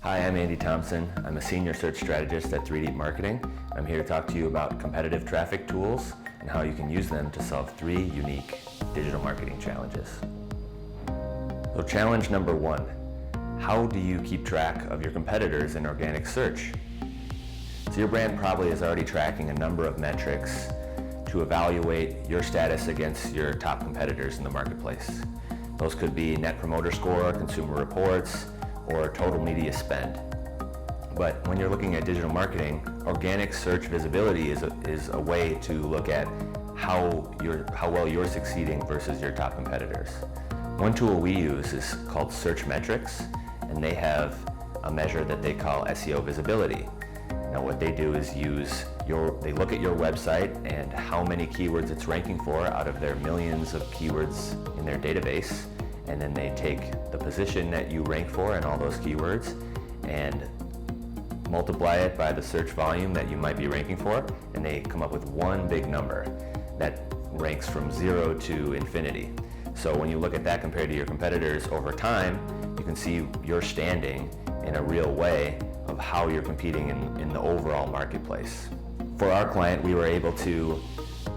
Hi, I'm Andy Thomson. I'm a senior search strategist at 3D Marketing. I'm here to talk to you about competitive traffic tools and how you can use them to solve 3 unique digital marketing challenges. So challenge number 1, how do you keep track of your competitors in organic search? So your brand probably is already tracking a number of metrics to evaluate your status against your top competitors in the marketplace. Those could be Net Promoter Score, consumer reports, or total media spend. But when you're looking at digital marketing, organic search visibility is a way to look at how well you're succeeding versus your top competitors. One tool we use is called Search Metrics, and they have a measure that they call SEO visibility. Now what they do is they look at your website and how many keywords it's ranking for out of their millions of keywords in their database, and then they take the position that you rank for and all those keywords and multiply it by the search volume that you might be ranking for, and they come up with one big number that ranks from 0 to infinity. So when you look at that compared to your competitors over time, you can see your standing in a real way of how you're competing in the overall marketplace. For our client, we were able to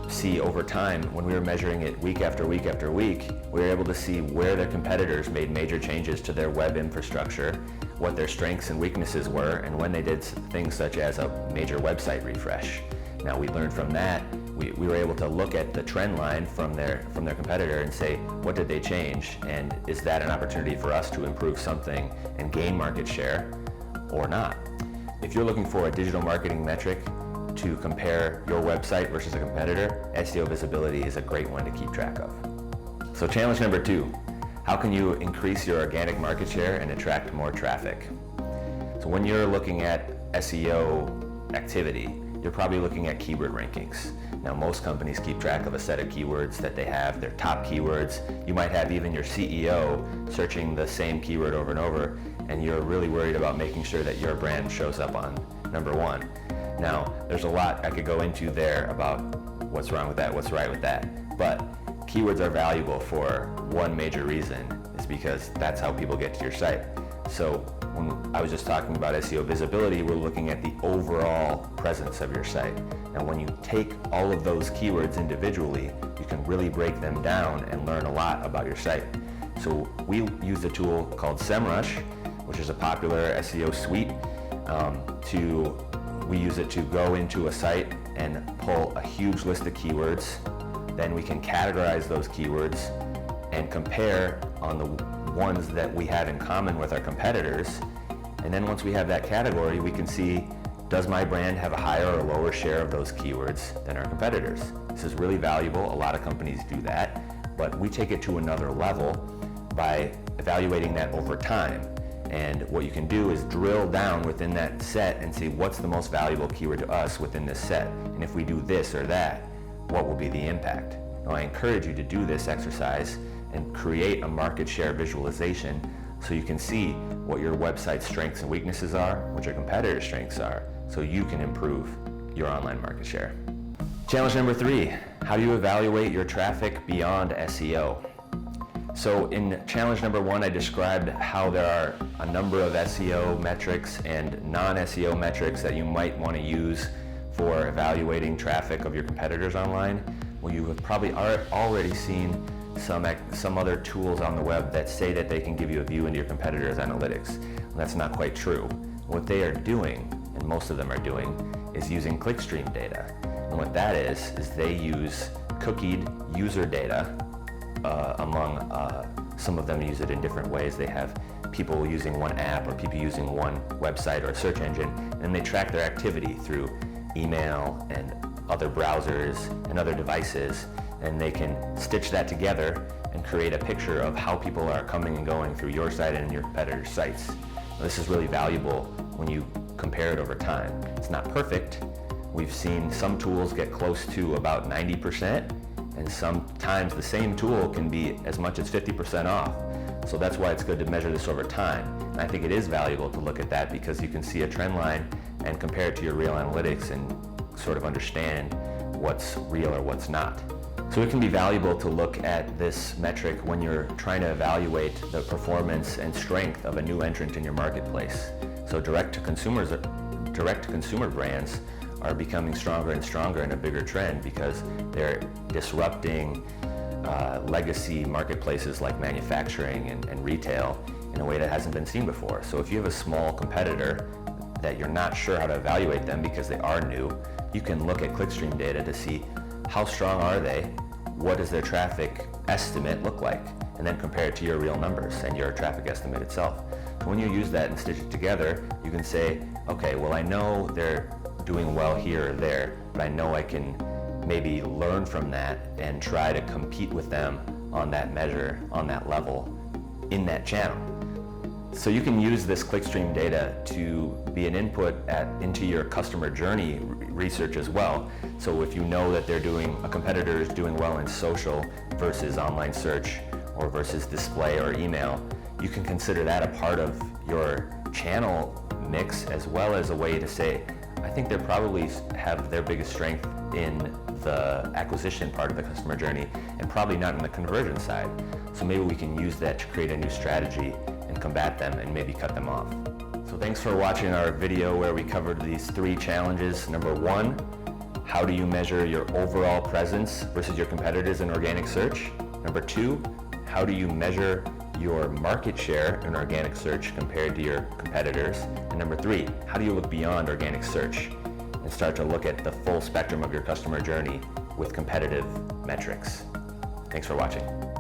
see over time, when we were measuring it week after week after week, we were able to see where their competitors made major changes to their web infrastructure, what their strengths and weaknesses were, and when they did things such as a major website refresh. Now we learned from that, we were able to look at the trend line from their competitor and say, what did they change? And is that an opportunity for us to improve something and gain market share or not? If you're looking for a digital marketing metric to compare your website versus a competitor, SEO visibility is a great one to keep track of. So challenge number 2, how can you increase your organic market share and attract more traffic? So when you're looking at SEO activity, you're probably looking at keyword rankings. Now most companies keep track of a set of keywords that they have, their top keywords. You might have even your CEO searching the same keyword over and over, and you're really worried about making sure that your brand shows up on number 1. Now, there's a lot I could go into there about what's wrong with that, what's right with that, but keywords are valuable for one major reason, is because that's how people get to your site. So when I was just talking about SEO visibility, we're looking at the overall presence of your site. Now when you take all of those keywords individually, you can really break them down and learn a lot about your site. So we use a tool called SEMrush, which is a popular SEO suite. We use it to go into a site and pull a huge list of keywords. Then we can categorize those keywords and compare on the ones that we have in common with our competitors. And then once we have that category, we can see, does my brand have a higher or lower share of those keywords than our competitors? This is really valuable. A lot of companies do that, but we take it to another level by evaluating that over time. And what you can do is drill down within that set and see what's the most valuable keyword to us within this set. And if we do this or that, what will be the impact? Now I encourage you to do this exercise and create a market share visualization so you can see what your website's strengths and weaknesses are, what your competitors' strengths are, so you can improve your online market share. Challenge number 3, how do you evaluate your traffic beyond SEO? So in challenge number 1, I described how there are a number of SEO metrics and non-SEO metrics that you might want to use for evaluating traffic of your competitors online. Well, you have probably already seen some other tools on the web that say that they can give you a view into your competitors' analytics. Well, that's not quite true. What they are doing, and most of them are doing, is using clickstream data. And what that is they use cookied user data. Some of them use it in different ways. They have people using one app or people using one website or a search engine, and they track their activity through email and other browsers and other devices, and they can stitch that together and create a picture of how people are coming and going through your site and your competitors' sites. Now, this is really valuable when you compare it over time. It's not perfect. We've seen some tools get close to about 90%, and sometimes the same tool can be as much as 50% off. So that's why it's good to measure this over time. And I think it is valuable to look at that because you can see a trend line and compare it to your real analytics and sort of understand what's real or what's not. So it can be valuable to look at this metric when you're trying to evaluate the performance and strength of a new entrant in your marketplace. So direct-to-consumer brands are becoming stronger and stronger and a bigger trend because they're disrupting legacy marketplaces like manufacturing and retail in a way that hasn't been seen before. So if you have a small competitor that you're not sure how to evaluate them because they are new, you can look at clickstream data to see how strong are they, what does their traffic estimate look like, and then compare it to your real numbers and your traffic estimate itself. So when you use that and stitch it together, you can say, okay, well, I know they're doing well here or there, but I know I can maybe learn from that and try to compete with them on that measure, on that level, in that channel. So you can use this clickstream data to be an input into your customer journey research as well. So if you know that a competitor is doing well in social versus online search or versus display or email, you can consider that a part of your channel mix as well as a way to say, I think they probably have their biggest strength in the acquisition part of the customer journey and probably not in the conversion side. So maybe we can use that to create a new strategy and combat them and maybe cut them off. So thanks for watching our video where we covered these 3 challenges. Number 1, how do you measure your overall presence versus your competitors in organic search? Number 2, how do you measure your market share in organic search compared to your competitors? And number 3, how do you look beyond organic search and start to look at the full spectrum of your customer journey with competitive metrics? Thanks for watching.